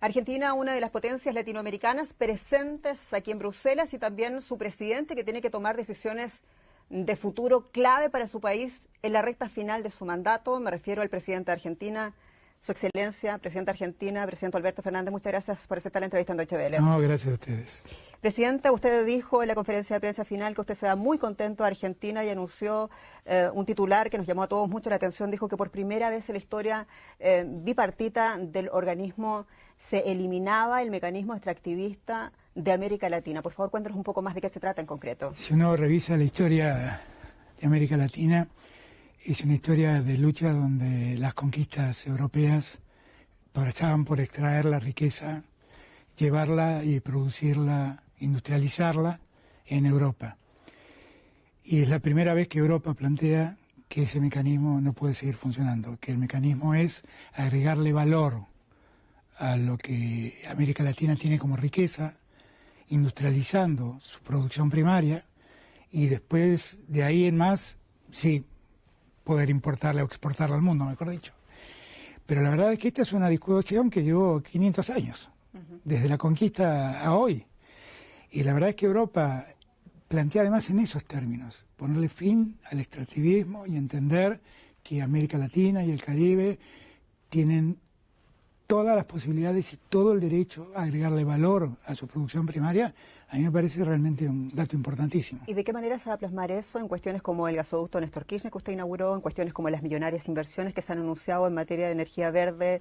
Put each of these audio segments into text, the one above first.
Argentina, una de las potencias latinoamericanas presentes aquí en Bruselas, y también su presidente, que tiene que tomar decisiones de futuro clave para su país en la recta final de su mandato. Me refiero al presidente de Argentina, Su Excelencia, presidente de Argentina, presidente Alberto Fernández. Muchas gracias por aceptar la entrevista en Deutsche Welle. No, gracias a ustedes. Presidente, usted dijo en la conferencia de prensa final que usted se va muy contento de Argentina y anunció un titular que nos llamó a todos mucho la atención. Dijo que por primera vez en la historia bipartita del organismo se eliminaba el mecanismo extractivista de América Latina. Por favor, cuéntanos un poco más de qué se trata en concreto. Si uno revisa la historia de América Latina, es una historia de lucha donde las conquistas europeas pasaban por extraer la riqueza, llevarla y producirla, industrializarla en Europa. Y es la primera vez que Europa plantea que ese mecanismo no puede seguir funcionando, que el mecanismo es agregarle valor a lo que América Latina tiene como riqueza, industrializando su producción primaria, y después de ahí en más, sí, poder importarla o exportarla al mundo, mejor dicho. Pero la verdad es que esta es una discusión que llevó 500 años, desde la conquista a hoy. Y la verdad es que Europa plantea además en esos términos, ponerle fin al extractivismo y entender que América Latina y el Caribe tienen todas las posibilidades y todo el derecho a agregarle valor a su producción primaria. A mí me parece realmente un dato importantísimo. ¿Y de qué manera se va a plasmar eso en cuestiones como el gasoducto Néstor Kirchner que usted inauguró, en cuestiones como las millonarias inversiones que se han anunciado en materia de energía verde,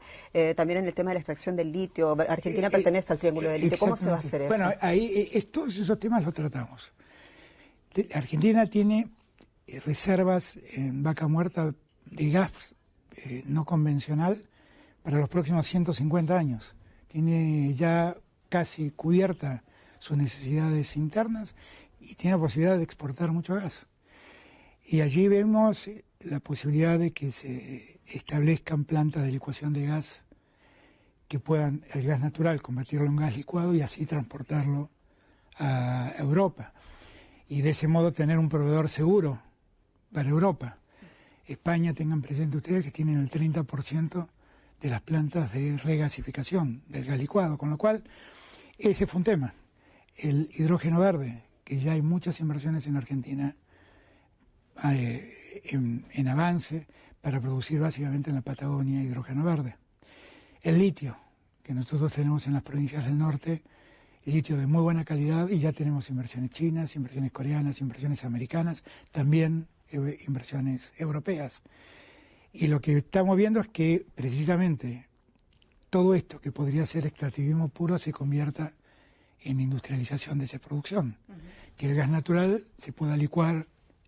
también en el tema de la extracción del litio? Argentina pertenece al Triángulo del Litio. ¿Cómo se va a hacer eso? Bueno, ahí todos esos temas los tratamos. Argentina tiene reservas en Vaca Muerta de gas no convencional para los próximos 150 años. Tiene ya casi cubierta sus necesidades internas y tiene la posibilidad de exportar mucho gas. Y allí vemos la posibilidad de que se establezcan plantas de licuación de gas que puedan el gas natural convertirlo en gas licuado y así transportarlo a Europa. Y de ese modo tener un proveedor seguro para Europa. España, tengan presente ustedes que tienen el 30% de las plantas de regasificación del gas licuado, con lo cual ese fue un tema. El hidrógeno verde, que ya hay muchas inversiones en Argentina en avance para producir básicamente en la Patagonia hidrógeno verde. El litio, que nosotros tenemos en las provincias del norte, litio de muy buena calidad, y ya tenemos inversiones chinas, inversiones coreanas, inversiones americanas, también inversiones europeas. Y lo que estamos viendo es que precisamente todo esto que podría ser extractivismo puro se convierta en industrialización de esa producción. Que el gas natural se pueda licuar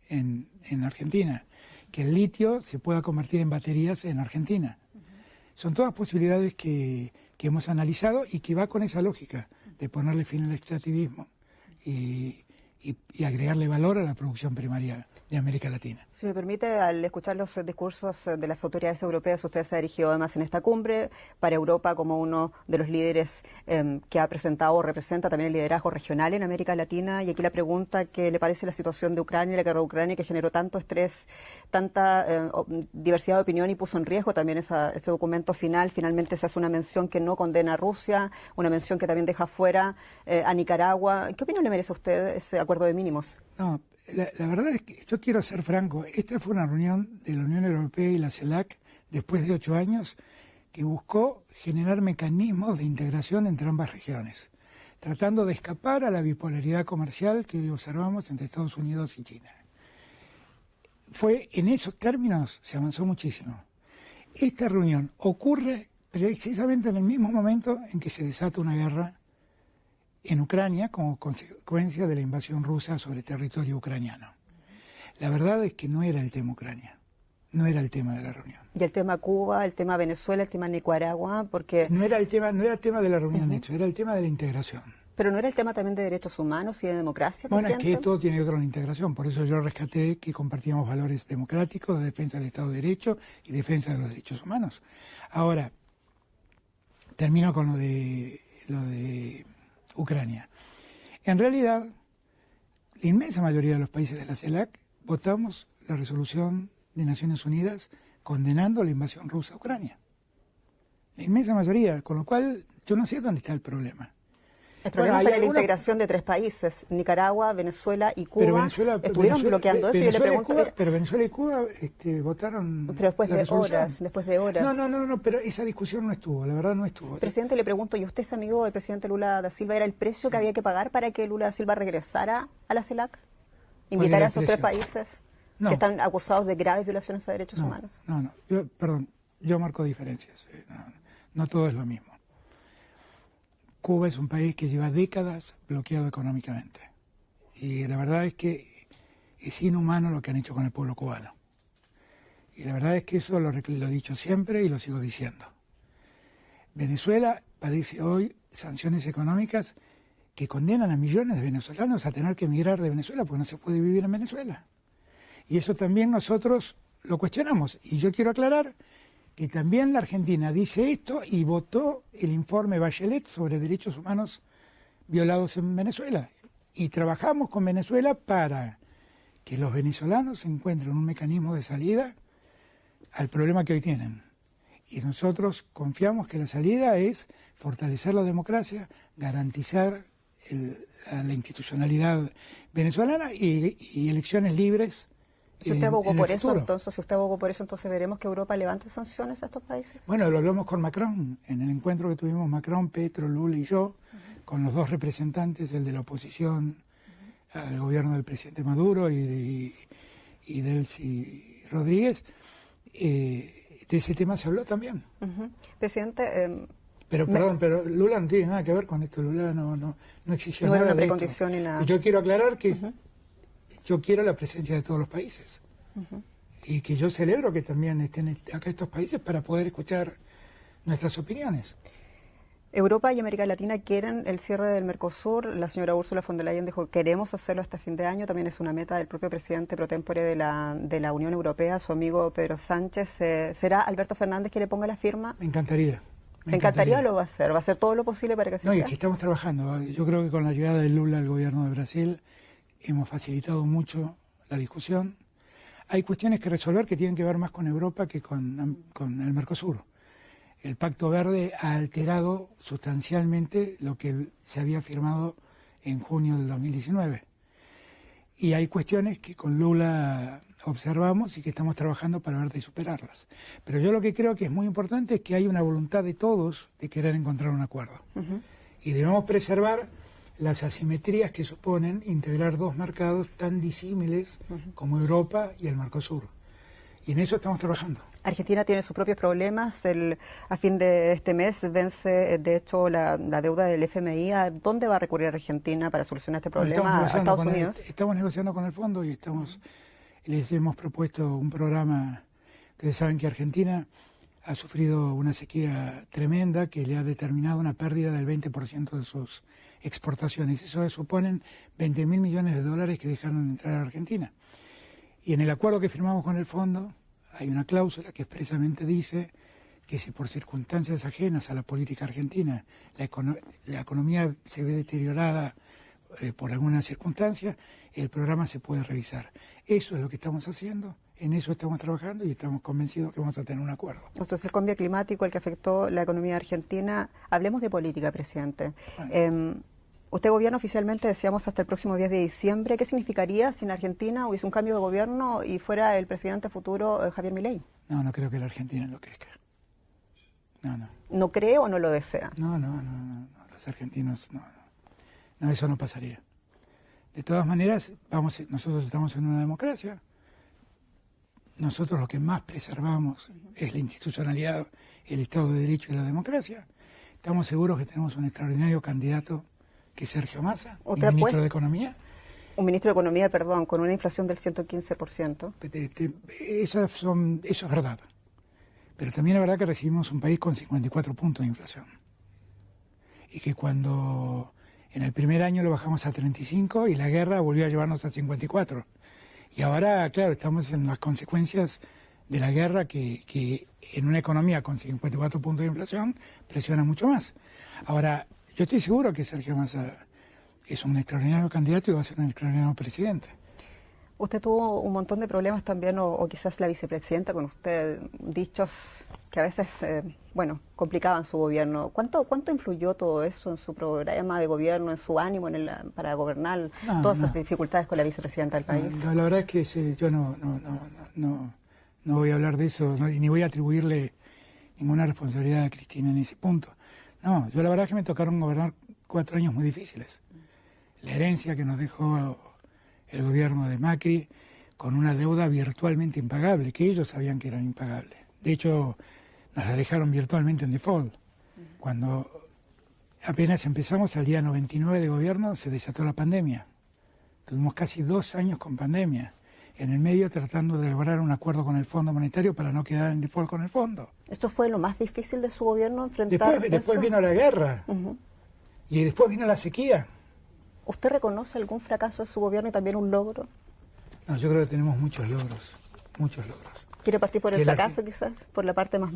en Argentina, que el litio se pueda convertir en baterías en Argentina. Son todas posibilidades que hemos analizado y que va con esa lógica de ponerle fin al extractivismo y agregarle valor a la producción primaria de América Latina. Si me permite, al escuchar los discursos de las autoridades europeas, usted se ha dirigido además en esta cumbre para Europa como uno de los líderes que ha presentado o representa también el liderazgo regional en América Latina. Y aquí la pregunta, ¿qué le parece la situación de Ucrania y la guerra de Ucrania, que generó tanto estrés, tanta diversidad de opinión y puso en riesgo también ese documento final? Finalmente se hace una mención que no condena a Rusia, una mención que también deja fuera a Nicaragua. ¿Qué opinión le merece a usted ese acuerdo de mínimos? No, la verdad es que yo quiero ser franco. Esta fue una reunión de la Unión Europea y la CELAC después de 8 años que buscó generar mecanismos de integración entre ambas regiones, tratando de escapar a la bipolaridad comercial que hoy observamos entre Estados Unidos y China. Fue en esos términos, se avanzó muchísimo. Esta reunión ocurre precisamente en el mismo momento en que se desata una guerra en Ucrania como consecuencia de la invasión rusa sobre territorio ucraniano. La verdad es que no era el tema Ucrania, no era el tema de la reunión. ¿Y el tema Cuba, el tema Venezuela, el tema Nicaragua? Porque no era el tema de la reunión, hecho, era el tema de la integración. ¿Pero no era el tema también de derechos humanos y de democracia? Bueno, es que todo tiene que ver con la integración, por eso yo rescaté que compartíamos valores democráticos, de defensa del Estado de Derecho y defensa de los derechos humanos. Ahora, termino con lo de Ucrania. En realidad, la inmensa mayoría de los países de la CELAC votamos la resolución de Naciones Unidas condenando la invasión rusa a Ucrania. La inmensa mayoría, con lo cual Yo no sé dónde está el problema. El problema está en la integración de 3 países, Nicaragua, Venezuela y Cuba. Pero Venezuela, estuvieron bloqueando eso y yo le pregunto... Pero Venezuela y Cuba votaron... Pero después de horas. No, pero esa discusión no estuvo, la verdad no estuvo. Presidente, le pregunto, ¿y usted es amigo del presidente Lula da Silva? ¿Era el precio que había que pagar para que Lula da Silva regresara a la CELAC? ¿Invitar a esos 3 países que están acusados de graves violaciones a derechos humanos? No, yo marco diferencias. No todo es lo mismo. Cuba es un país que lleva décadas bloqueado económicamente. Y la verdad es que es inhumano lo que han hecho con el pueblo cubano. Y la verdad es que eso lo he dicho siempre y lo sigo diciendo. Venezuela padece hoy sanciones económicas que condenan a millones de venezolanos a tener que emigrar de Venezuela porque no se puede vivir en Venezuela. Y eso también nosotros lo cuestionamos. Y yo quiero aclarar que también la Argentina dice esto y votó el informe Bachelet sobre derechos humanos violados en Venezuela. Y trabajamos con Venezuela para que los venezolanos encuentren un mecanismo de salida al problema que hoy tienen. Y nosotros confiamos que la salida es fortalecer la democracia, garantizar la institucionalidad venezolana y elecciones libres. Si usted abogó por eso, entonces veremos que Europa levante sanciones a estos países. Bueno, lo hablamos con Macron, en el encuentro que tuvimos Macron, Petro, Lula y yo, con los 2 representantes, el de la oposición al gobierno del presidente Maduro y Delcy Rodríguez. De ese tema se habló también. Presidente... Pero Lula no tiene nada que ver con esto. Lula no exigió nada una de precondición esto. Ni nada. Y yo quiero aclarar que yo quiero la presencia de todos los países. Y que yo celebro que también estén acá estos países para poder escuchar nuestras opiniones. Europa y América Latina quieren el cierre del Mercosur. La señora Ursula von der Leyen dijo queremos hacerlo hasta fin de año. También es una meta del propio presidente pro tempore de la Unión Europea, su amigo Pedro Sánchez. ¿Será Alberto Fernández quien le ponga la firma? Me encantaría. ¿Me encantaría o lo va a hacer? ¿Va a hacer todo lo posible para que se haga? No, es que estamos trabajando. Yo creo que con la llegada de Lula al gobierno de Brasil hemos facilitado mucho la discusión. Hay cuestiones que resolver que tienen que ver más con Europa que con el Mercosur. El Pacto Verde ha alterado sustancialmente lo que se había firmado en junio del 2019. Y hay cuestiones que con Lula observamos y que estamos trabajando para ver de superarlas. Pero yo lo que creo que es muy importante es que hay una voluntad de todos de querer encontrar un acuerdo. Y debemos preservar las asimetrías que suponen integrar 2 mercados tan disímiles como Europa y el Mercosur. Y en eso estamos trabajando. Argentina tiene sus propios problemas. A fin de este mes vence, de hecho, la deuda del FMI. ¿A dónde va a recurrir Argentina para solucionar este problema? ¿A Estados Unidos? Estamos negociando con el fondo y les hemos propuesto un programa. Ustedes saben que Argentina ha sufrido una sequía tremenda que le ha determinado una pérdida del 20% de sus exportaciones. Eso suponen 20.000 millones de dólares que dejaron de entrar a Argentina. Y en el acuerdo que firmamos con el fondo hay una cláusula que expresamente dice que si por circunstancias ajenas a la política argentina la economía se ve deteriorada por alguna circunstancia, el programa se puede revisar. Eso es lo que estamos haciendo, en eso estamos trabajando y estamos convencidos que vamos a tener un acuerdo. Entonces, el cambio climático, el que afectó la economía argentina. Hablemos de política, presidente. Bueno. Usted gobierna oficialmente, decíamos, hasta el próximo 10 de diciembre. ¿Qué significaría si en Argentina hubiese un cambio de gobierno y fuera el presidente futuro Javier Milei? No creo que la Argentina enloquezca. No. ¿No cree o no lo desea? No. Los argentinos, no, eso no pasaría. De todas maneras, nosotros estamos en una democracia. Nosotros lo que más preservamos es la institucionalidad, el Estado de Derecho y la democracia. Estamos seguros que tenemos un extraordinario candidato que es Sergio Massa, ministro de Economía. Un ministro de Economía, perdón, con una inflación del 115%. Eso es verdad. Pero también es verdad que recibimos un país con 54 puntos de inflación. Y que cuando en el primer año lo bajamos a 35 y la guerra volvió a llevarnos a 54. Y ahora, claro, estamos en las consecuencias de la guerra que en una economía con 54 puntos de inflación presiona mucho más. Ahora, yo estoy seguro que Sergio Massa es un extraordinario candidato y va a ser un extraordinario presidente. Usted tuvo un montón de problemas también, o quizás la vicepresidenta con usted, dichos que a veces, bueno, complicaban su gobierno. ¿Cuánto influyó todo eso en su programa de gobierno, en su ánimo para gobernar todas esas dificultades con la vicepresidenta del país? No, la verdad es que yo no voy a hablar de eso, ni voy a atribuirle ninguna responsabilidad a Cristina en ese punto. No, yo la verdad es que me tocaron gobernar 4 años muy difíciles. La herencia que nos dejó el gobierno de Macri, con una deuda virtualmente impagable, que ellos sabían que eran impagables. De hecho, nos la dejaron virtualmente en default. Cuando apenas empezamos, al día 99 de gobierno, se desató la pandemia. Tuvimos casi 2 años con pandemia, en el medio tratando de lograr un acuerdo con el Fondo Monetario para no quedar en default con el fondo. ¿Esto fue lo más difícil de su gobierno, enfrentar Después vino la guerra, y después vino la sequía. ¿Usted reconoce algún fracaso de su gobierno y también un logro? No, yo creo que tenemos muchos logros, muchos logros. ¿Quiere partir por el fracaso quizás? ¿Por la parte más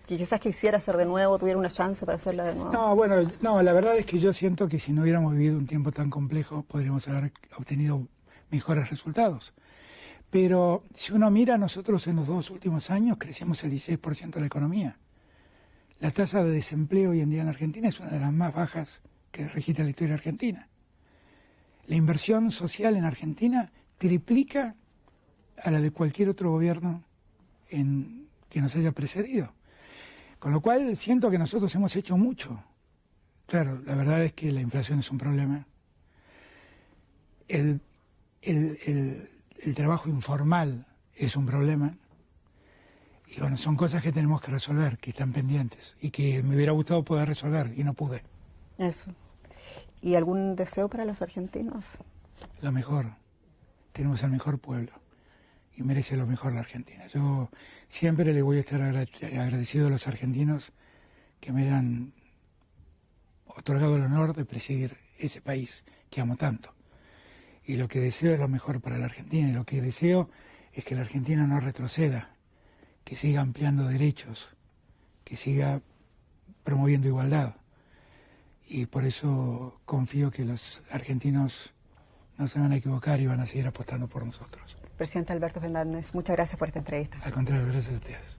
que quizás quisiera hacer de nuevo, tuviera una chance para hacerla de nuevo? No, bueno, no, la verdad es que yo siento que si no hubiéramos vivido un tiempo tan complejo, podríamos haber obtenido mejores resultados. Pero si uno mira, nosotros en los 2 últimos años crecimos el 16% de la economía. La tasa de desempleo hoy en día en Argentina es una de las más bajas que registra la historia argentina. La inversión social en Argentina triplica a la de cualquier otro gobierno que nos haya precedido. Con lo cual siento que nosotros hemos hecho mucho. Claro, la verdad es que la inflación es un problema. El trabajo informal es un problema. Y bueno, son cosas que tenemos que resolver, que están pendientes y que me hubiera gustado poder resolver y no pude. Eso. ¿Y algún deseo para los argentinos? Lo mejor. Tenemos el mejor pueblo y merece lo mejor la Argentina. Yo siempre le voy a estar agradecido a los argentinos que me han otorgado el honor de presidir ese país que amo tanto. Y lo que deseo es lo mejor para la Argentina, y lo que deseo es que la Argentina no retroceda, que siga ampliando derechos, que siga promoviendo igualdad. Y por eso confío que los argentinos no se van a equivocar y van a seguir apostando por nosotros. Presidente Alberto Fernández, muchas gracias por esta entrevista. Al contrario, gracias a ustedes.